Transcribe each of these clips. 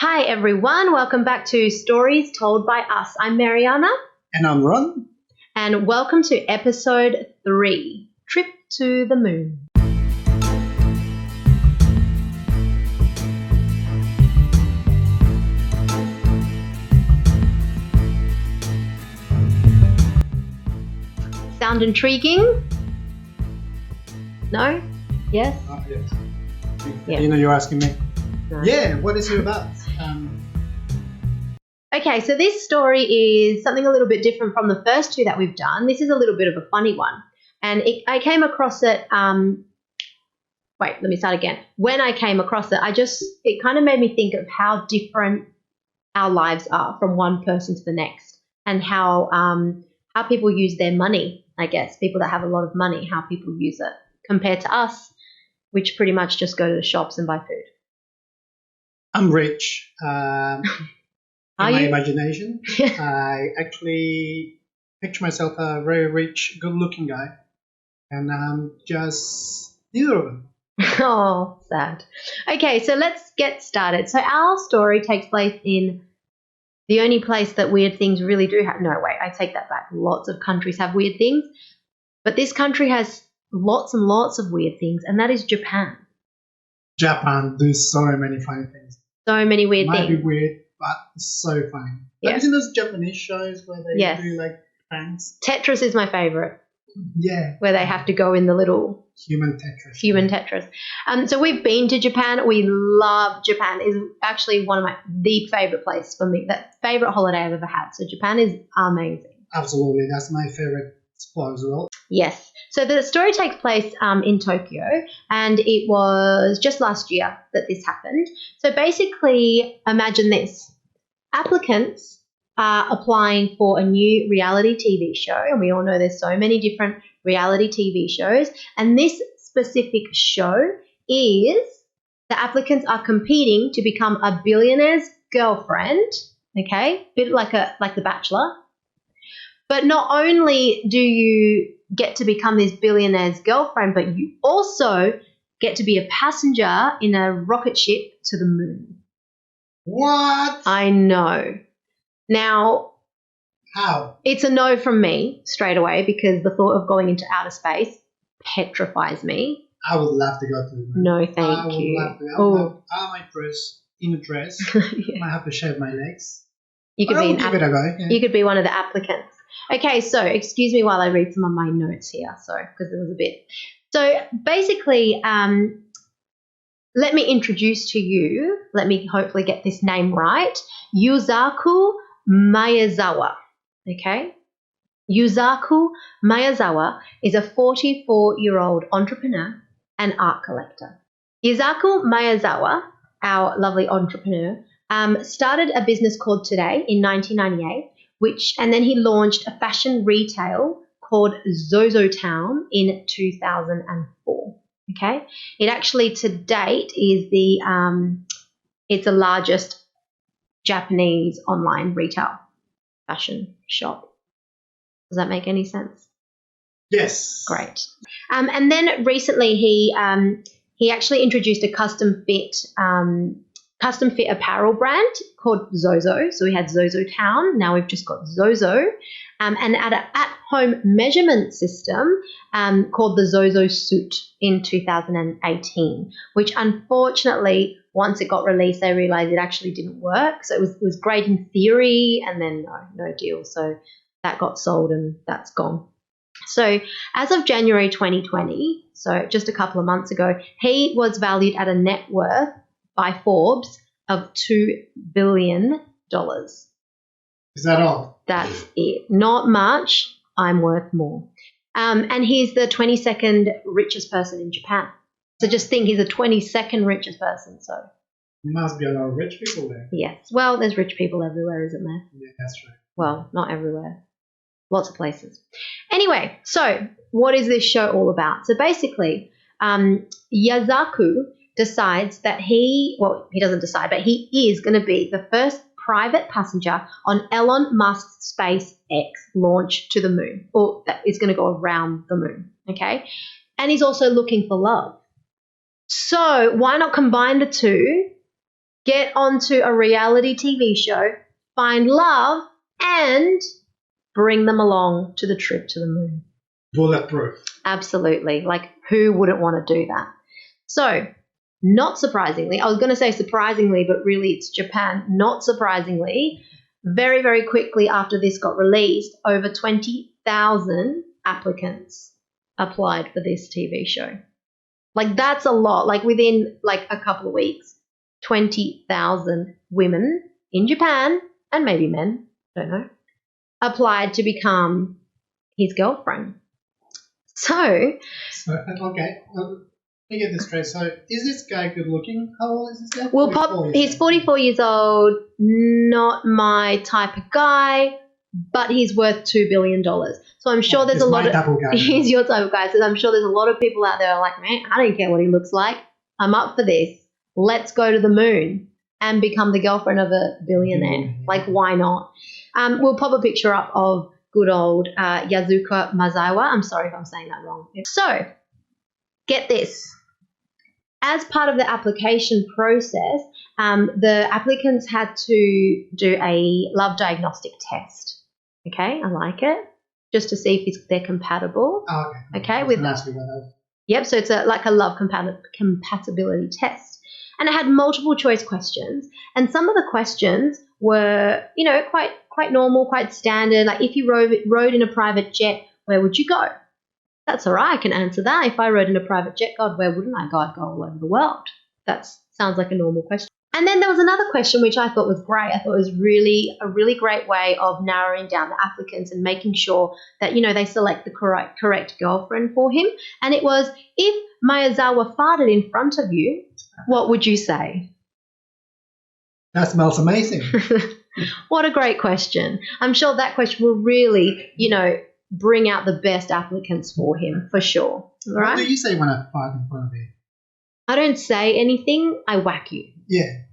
Hi everyone, welcome back to Stories Told by Us. I'm Mariana. And I'm Ron. And welcome to episode 3, Trip to the Moon. Sound intriguing? No? Yes? Yes. Yeah. You know, you're asking me. No. Yeah, what is it about? Okay, so this story is something a little bit different from the first two that we've done. This is a little bit of a funny one. And I came across it, let me start again. When I came across it, it kind of made me think of how different our lives are from one person to the next, and how people use their money, I guess. People that have a lot of money, how people use it compared to us, which pretty much just go to the shops and buy food. I'm rich. In my you? imagination, I actually picture myself a very rich, good-looking guy, and I'm just neither of them. Oh, sad. Okay, so let's get started. So our story takes place in the only place that weird things really do happen. No, wait, I take that back. Lots of countries have weird things, but this country has lots and lots of weird things, and that is Japan. Japan does so many funny things. So many weird Might things. be weird, but so funny. Yeah. Have you seen those Japanese shows where they do like pranks? Tetris is my favorite. Yeah. Where they have to go in the little Human Tetris. So we've been to Japan. We love Japan. It's actually one of the favorite place for me. That favorite holiday I've ever had. So Japan is amazing. Absolutely, that's my favorite spot as well. Yes. So the story takes place in Tokyo, and it was just last year that this happened. So basically, imagine this. Applicants are applying for a new reality TV show, and we all know there's so many different reality TV shows, and this specific show is the applicants are competing to become a billionaire's girlfriend, okay? Bit like The Bachelor. But not only do you get to become this billionaire's girlfriend, but you also get to be a passenger in a rocket ship to the moon. What? I know. Now, how? It's a no from me straight away, because the thought of going into outer space petrifies me. I would love to go to the moon. No, thank you. I would love to. I might dress in a dress. Yeah. I have to shave my legs. You could give it a go. Yeah. You could be one of the applicants. Okay, so excuse me while I read some of my notes here. Sorry, because there was a bit. So basically, let me introduce to you. Let me hopefully get this name right. Yuzaku Miyazawa. Okay? Yuzaku Miyazawa is a 44-year-old entrepreneur and art collector. Yuzaku Miyazawa, our lovely entrepreneur, started a business called Today in 1998, and then he launched a fashion retail called Zozo Town in 2004. Okay? It actually to date is it's the largest Japanese online retail fashion shop. Does that make any sense? Yes. Great. And then recently he actually introduced a custom fit apparel brand called Zozo. So we had Zozo Town. Now we've just got Zozo. And an at-home measurement system called the Zozo Suit in 2018, which unfortunately, once it got released, they realized it actually didn't work. So it was great in theory, and then no deal. So that got sold and that's gone. So as of January 2020, so just a couple of months ago, he was valued at a net worth by Forbes of $2 billion. Is that all? That's it. Not much. I'm worth more. And he's the 22nd richest person in Japan. So just think, he's the 22nd richest person. So there must be a lot of rich people there. Yes. Well, there's rich people everywhere, isn't there? Yeah, that's right. Well, not everywhere. Lots of places. Anyway, so what is this show all about? So basically, Yuzaku decides that he doesn't decide, but he is going to be the first private passenger on Elon Musk's SpaceX launch to the moon, or that is going to go around the moon, okay? And he's also looking for love. So why not combine the two, get onto a reality TV show, find love, and bring them along to the trip to the moon. Bulletproof. Absolutely. Like, who wouldn't want to do that? So, not surprisingly, I was going to say surprisingly, but really it's Japan. Not surprisingly, very, very quickly after this got released, over 20,000 applicants applied for this TV show. Like, that's a lot. Like, within like a couple of weeks, 20,000 women in Japan, and maybe men, don't know, applied to become his girlfriend. So okay. Well, let me get this straight. So, is this guy good looking? How old is this guy? Well, he's 44 years old, not my type of guy, but he's worth $2 billion. So I'm sure there's a lot of he's your type of guy. So I'm sure there's a lot of people out there who are like, man, I don't care what he looks like. I'm up for this. Let's go to the moon and become the girlfriend of a billionaire. Like, why not? We'll pop a picture up of good old Yazuka Mazawa. I'm sorry if I'm saying that wrong. So, get this. As part of the application process, the applicants had to do a love diagnostic test. Okay, I like it. Just to see if they're compatible. Oh, okay, with that. Yep, so it's like a love compatibility test. And it had multiple choice questions. And some of the questions were, quite normal, quite standard. Like, if you rode in a private jet, where would you go? That's all right, I can answer that. If I rode in a private jet, God, where wouldn't I go? I'd go all over the world. That sounds like a normal question. And then there was another question which I thought was great. I thought it was really a really great way of narrowing down the applicants and making sure that, they select the correct girlfriend for him. And it was, if Maezawa farted in front of you, what would you say? That smells amazing. What a great question. I'm sure that question will really, bring out the best applicants for him, for sure. All right? What do you say when I fart in front of you? I don't say anything. I whack you. Yeah.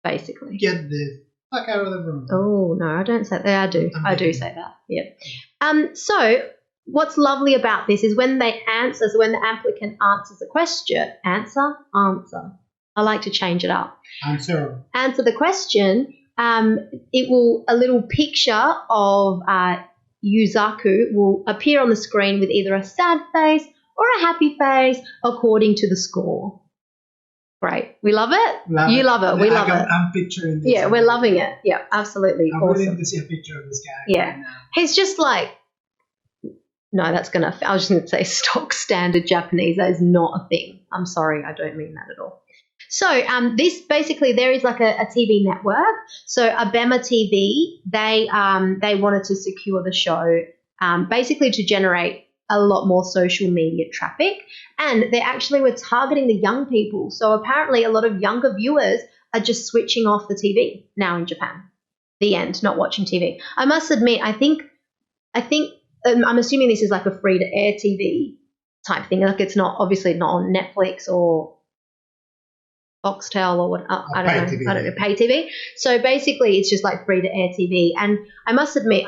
Basically. Get the fuck out of the room. Oh, no, I don't say that. I do. I do say that. Yeah. So what's lovely about this is when they answer, so when the applicant answers a question, answer. I like to change it up. Answer the question. It will, a little picture of Yuzaku will appear on the screen with either a sad face or a happy face according to the score. Great. We love it? You love it. We love it. I'm picturing this. Yeah, we're loving it. Yeah, absolutely. I'm awesome. willing to see a picture of this guy. Yeah. Right now. He's just like, no, that's going to, I was just going to say stock standard Japanese. That is not a thing. I'm sorry. I don't mean that at all. So this basically, there is like a TV network. So Abema TV, they wanted to secure the show basically to generate a lot more social media traffic, and they actually were targeting the young people. So apparently a lot of younger viewers are just switching off the TV now in Japan. The end, not watching TV. I must admit, I think I'm assuming this is like a free-to-air TV type thing. Like, it's not, obviously not on Netflix or Foxtel or what, I don't know, pay TV. So basically it's just like free-to-air TV. And I must admit,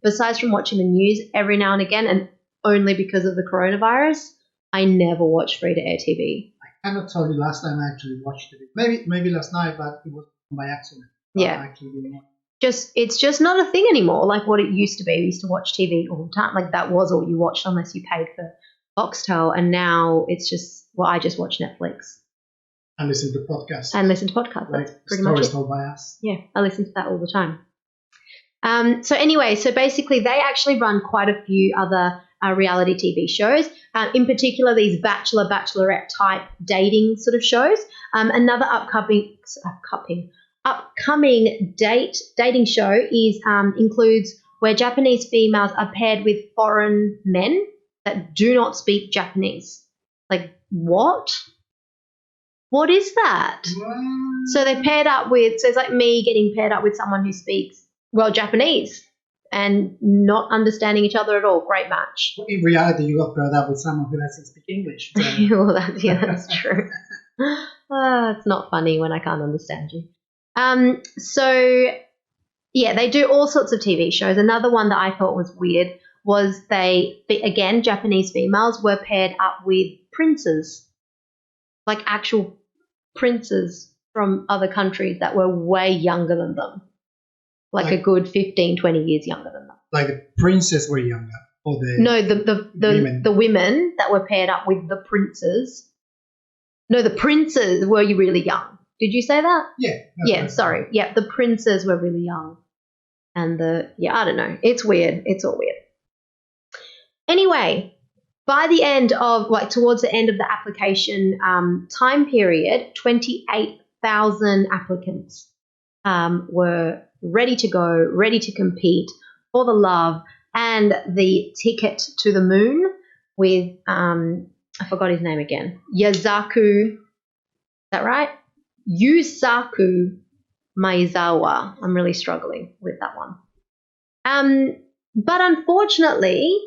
besides from watching the news every now and again, and only because of the coronavirus, I never watch free-to-air TV. I cannot tell you last time I actually watched it. Maybe last night, but it was by accident. Yeah. It's just not a thing anymore, like what it used to be. We used to watch TV all the time. Like, that was all you watched unless you paid for Foxtel. And now it's just, I just watch Netflix. And listen to podcasts. That's pretty much it. Told by us. Yeah, I listen to that all the time. So basically they actually run quite a few other reality TV shows, in particular these bachelorette type dating sort of shows. Another upcoming dating show is includes where Japanese females are paired with foreign men that do not speak Japanese. Like, what? What is that? So they're paired up with, so it's like me getting paired up with someone who speaks, Japanese and not understanding each other at all. Great match. In reality, you got paired up with someone who doesn't speak English. So. Well, that's true. It's not funny when I can't understand you. They do all sorts of TV shows. Another one that I thought was weird was Japanese females were paired up with princes. Like actual princes from other countries that were way younger than them, like a good 15, 20 years younger than them. Like the princess were younger, or the No, the women. the women that were paired up with the princes. No, the princes were really young. Did you say that? Yeah. Yeah, sorry. Yeah, the princes were really young. And I don't know. It's weird. It's all weird. Anyway, by the end of, towards the end of the application time period, 28,000 applicants were ready to go, ready to compete for the love and the ticket to the moon with, I forgot his name again, Yazaku, is that right? Yusaku Maezawa. I'm really struggling with that one. But unfortunately,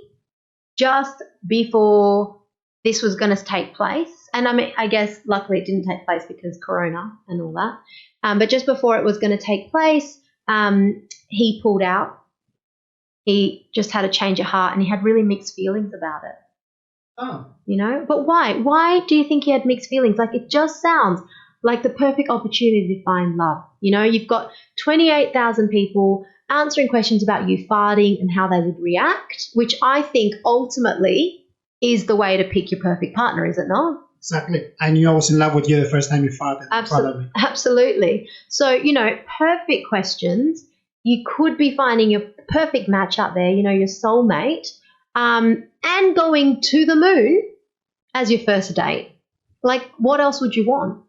just before this was going to take place, and I mean, I guess luckily it didn't take place because Corona and all that, but just before it was going to take place, he pulled out. He just had a change of heart and he had really mixed feelings about it. Oh. You know, but why? Why do you think he had mixed feelings? Like, it just sounds like the perfect opportunity to find love. You know, you've got 28,000 people answering questions about you farting and how they would react, which I think ultimately is the way to pick your perfect partner, is it not? Exactly. I knew I was in love with you the first time you farted in front of me. Absolutely. So, you know, perfect questions. You could be finding your perfect match out there, you know, your soulmate, and going to the moon as your first date. Like, what else would you want?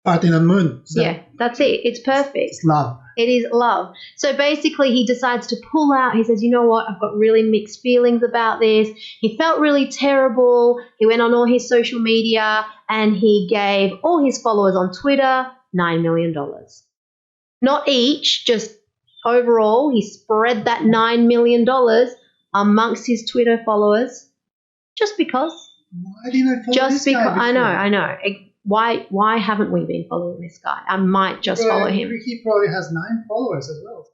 Farting on the moon. Yeah, that's it. It's perfect. It's love. It is love. So basically he decides to pull out. He says, you know what, I've got really mixed feelings about this. He felt really terrible. He went on all his social media and he gave all his followers on Twitter $9 million. Not each, just overall. He spread that $9 million amongst his Twitter followers just because. Why didn't I follow this guy before? I know. Why haven't we been following this guy? I might just follow him. He probably has 9 followers as well.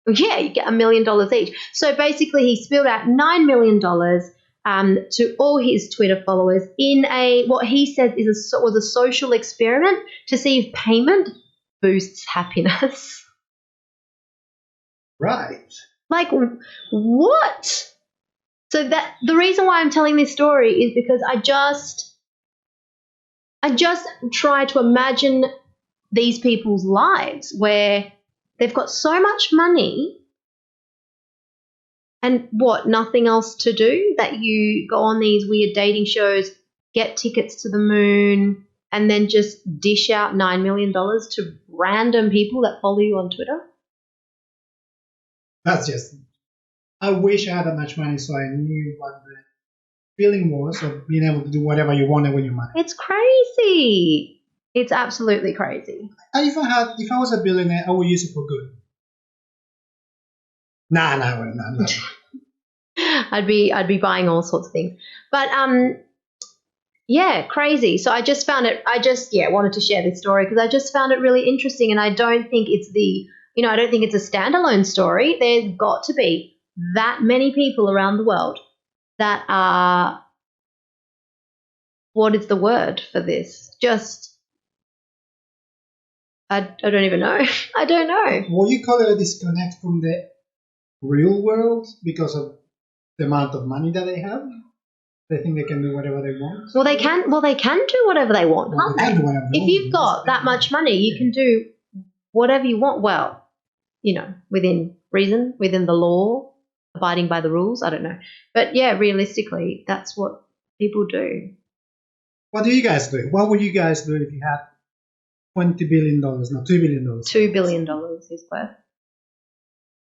Yeah, you get $1 million each. So basically he spilled out $9 million to all his Twitter followers in what he said was a social experiment to see if payment boosts happiness. Right. Like, what? So that the reason why I'm telling this story is because I just try to imagine these people's lives where they've got so much money and nothing else to do, that you go on these weird dating shows, get tickets to the moon, and then just dish out $9 million to random people that follow you on Twitter. That's just, I wish I had that much money so I knew what the feeling was of being able to do whatever you wanted with your money. It's crazy. It's absolutely crazy. If I was a billionaire, I would use it for good. Nah, no. I'd be buying all sorts of things. But yeah, crazy. So I just found it. Wanted to share this story because I just found it really interesting, and I don't think it's I don't think it's a standalone story. There's got to be that many people around the world that are, what is the word for this? Just, I don't even know. I don't know. Will you call it a disconnect from the real world because of the amount of money that they have? They think they can do whatever they want. Well, they can do whatever they want, can't they? If you've got that much money, you can do whatever you want. Well, within reason, within the law, abiding by the rules. I don't know. But yeah, realistically, that's what people do. What do you guys do? What would you guys do if you had $20 billion? No, $2 billion. $2 billion is worth.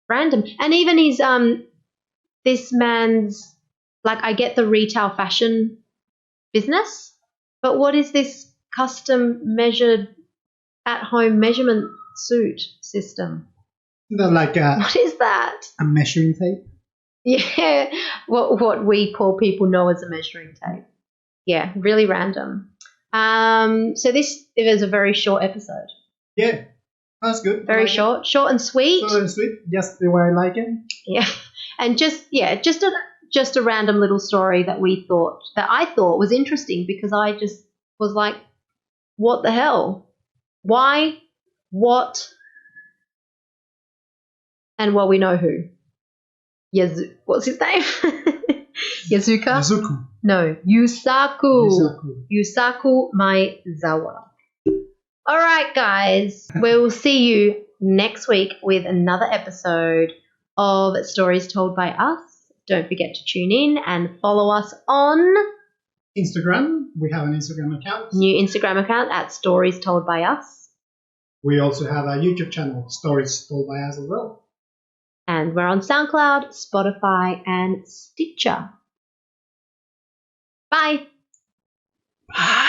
Random. And even his this man's, like, I get the retail fashion business, but what is this custom measured at home measurement suit system? Like what is that? A measuring tape? Yeah, what we poor people know as a measuring tape. Yeah, really random. So it was a very short episode. Yeah, that's good. Very short and sweet. Short and sweet, just the way I like it. Yeah, and just a random little story that I thought was interesting because I just was like, what the hell? Why, what, and well, we know who. What's his name? Yazuka? Yuzuku. No, Yusaku. Yusaku Maezawa. All right, guys. We will see you next week with another episode of Stories Told by Us. Don't forget to tune in and follow us on Instagram. We have an Instagram account. New Instagram account at Stories Told by Us. We also have a YouTube channel, Stories Told by Us as well. And we're on SoundCloud, Spotify, and Stitcher. Bye. Bye.